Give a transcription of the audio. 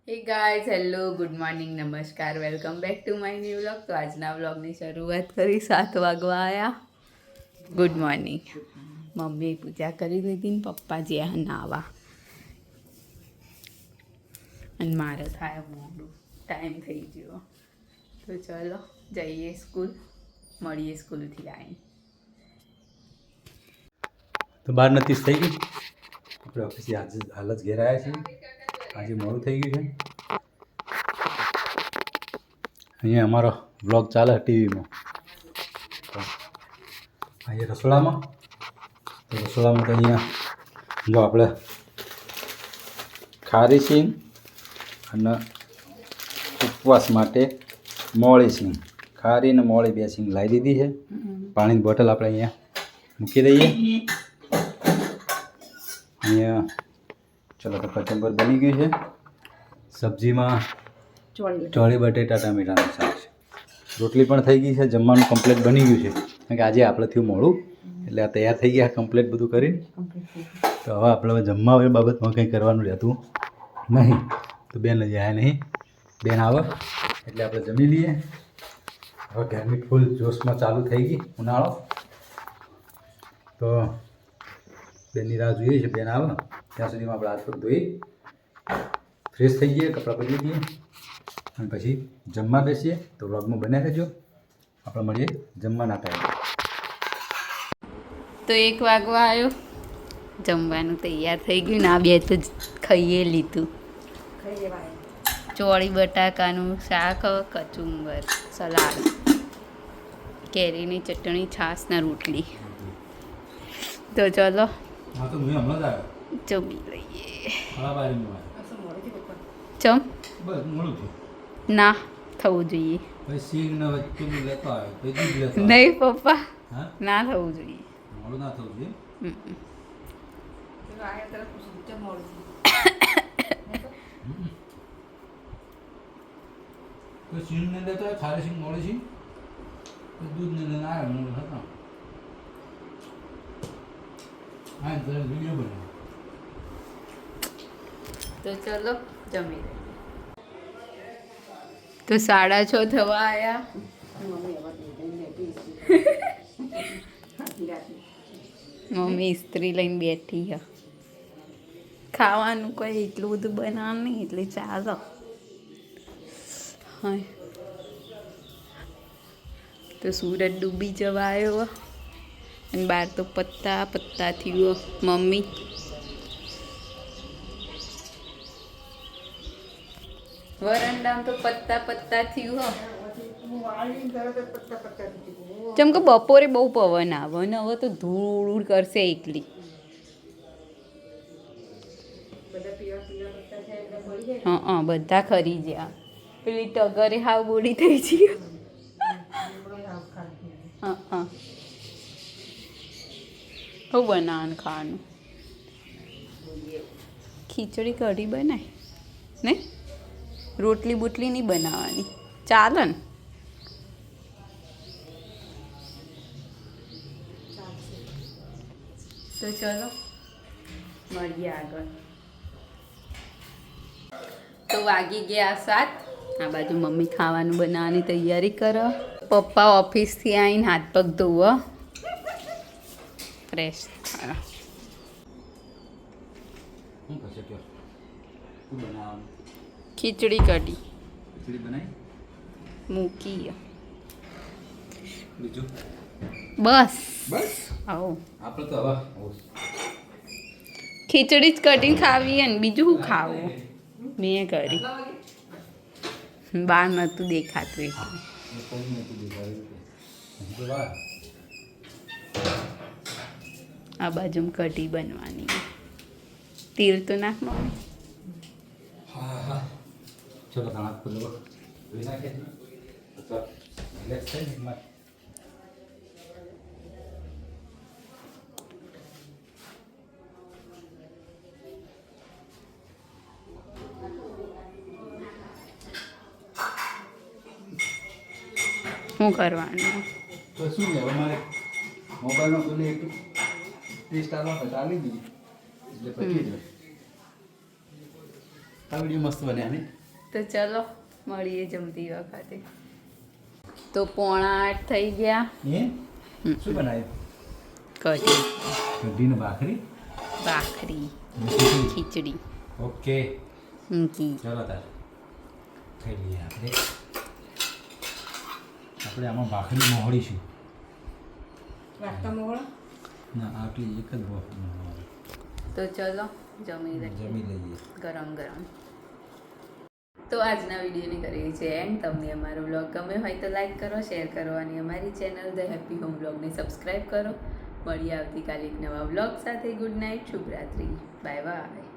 હે guys hello good morning નમસ્કાર welcome back to my new vlog. તો આજના વ્લોગની શરૂઆત કરી 7 વાગવા આવ્યા. Good morning. મમ્મીએ પૂજા કરી દીધી ને પપ્પા જ્યાં નાવા અને મારે થાય મોડું, ટાઈમ થઈ ગયો. તો ચલો જઈએ સ્કૂલ, મળીએ સ્કૂલથી આવીને. તો 12:29 થઈ ગઈ. આપણે ઓફિસથી હાલ જ ઘેર આવ્યા છીએ. આજે મોડું થઈ ગયું છે. અહીંયા અમારો બ્લોગ ચાલે ટીવીમાં. અહીંયા રસોડામાં તો અહીંયા જો આપણે ખારી સિંગ અને ઉપવાસ માટે મોળી સિંગ, ખારી અને મોળી બે સિંગ લાવી દીધી છે. પાણીની બોટલ આપણે અહીંયા મૂકી દઈએ. અહીંયા ચલો તો કચુંબર બની ગયું છે. સબ્જીમાં ચોળી બટેટા ટામેટાનું શાક છે. રોટલી પણ થઈ ગઈ છે. જમવાનું કમ્પ્લીટ બની ગયું છે. કારણ કે આજે આપણે થયું મોડું એટલે આ તૈયાર થઈ ગયા કમ્પ્લીટ બધું કરીને. તો હવે આપણે જમવા બાબતમાં કંઈ કરવાનું રહેતું નહીં. તો બેન હજી આવ્યા નહીં. બેન આવે એટલે આપણે જમી લઈએ. હવે ગરમી ફૂલ જોશમાં ચાલુ થઈ ગઈ, ઉનાળો. તો બેનની રાહ જોઈએ છે. બેન આવે ત્યાં સુધીમાં આપણે હાથ પગ ધોઈ ફ્રેશ થઈ જઈએ, કપડાં બદલી દઈએ અને પછી જમવા બેસીએ. તો વ્લોગમાં બન્યા રહેજો. આપણે મળીએ જમવાના ટાઈમ. તો 1 વાગવા આવ્યો, જમવાનું તૈયાર થઈ ગયું ને આ બે તો ખાઈએ લીધું. ચોળી બટાકાનું શાક, કચુંબર, સલાડ, કેરીની ચટણી, છાશના રોટલી. તો ચલો હા તો હું હમણાં જ આવ્યો. જમી લઈએ. બસ ચમ મોડું થયું. ના થવું જોઈએ. પછી સિંગ ને વચ્ચે લેતો આવ્યો, પછી દૂધ લેતો નહીં પપ્પા, હા ના થવું જોઈએ. મોડું ના થવું જોઈએ. કોઈ સિંગ ને લેતો હોય, ખારી સિંગ મોડી સિંગ, દૂધ ને લઈને આવ્યો મોડું હતા. હા તો વિડીયો બનાવો. તો ચલો જમી લઈએ. તો 6:30 થવા આવ્યા. મમ્મી ઇસ્ત્રી લઈને બેઠી છે. ખાવાનું કોઈ એટલું બધું બનાવવાનું નહીં એટલે ચાલો. હા તો સૂરજ ડૂબી જવા આવ્યો અને બહાર તો પત્તા પત્તા થયું. મમ્મી વરંડામાં તો પત્તા પત્તા થયું હો. જેમ કે બપોરે બહુ પવન આવે ને હવે તો ધૂળ કરશે એકલી. હા બધા ખરી ગયા. પેલી ટગરે હાવ બોડી થઈ ગઈ. હા શું બનાવવાનું ખાવાનું? ખીચડી કઢી બનાય ને, રોટલી બોટલી નહીં બનાવવાની, ચાલે ને? તો ચલો મળીએ આગળ. તો વાગી ગયા 7. આ બાજુ મમ્મી ખાવાનું બનાવવાની તૈયારી કરે. પપ્પા ઓફિસથી આવીને હાથ પગ ધોવા ફ્રેશ થાય. શું થશે કયો? શું બનાવવાનું? ખીચડી કઢી ખીચડી બનાવી મૂકી. બીજું બસ બસ આવો. આપણે તો હવે ખીચડી જ કઢી ખાવી અને બીજું શું ખાવું? મેં કરી બહાર નહોતું દેખાતું એટલે. આ બાજુ કઢી બનવાની. તેલ તો નાખ મમ્મી. ચલો હાથ પર લો. જોઈ નાખે તો રિલેક્સ થઈ ને. શું કરવાનું? તો શું ને અમારે મોબાઈલનો પેલી એક 30 ચાલી દીધી એટલે પછી જ આ વિડીયો મસ્ત બન્યા ને. તો ચલો મળીએ જમતી વખતે. તો 7:45 થઈ ગયા. શું બનાવ્યું? કઢી, કઢીને ભાખરી, ભાખરી, ખીચડી. ઓકે મૂકી. ચાલો તાર ખાઈ લઈએ આપણે આમાં ભાખરી મોહળીશું. ના આટલી એક જ ભાખરી. તો ચલો જમી લઈએ ગરમ ગરમ. તો આજના વિડીયોની કરીએ છીએ એન્ડ. તમને અમારો બ્લોગ ગમે હોય તો લાઈક કરો, શેર કરો અને અમારી ચેનલ ધ હેપી હોમ બ્લોગને સબસ્ક્રાઈબ કરો. મળીએ આવતીકાલે એક નવા બ્લોગ સાથે. ગુડ નાઇટ, શુભરાત્રી, બાય બાય.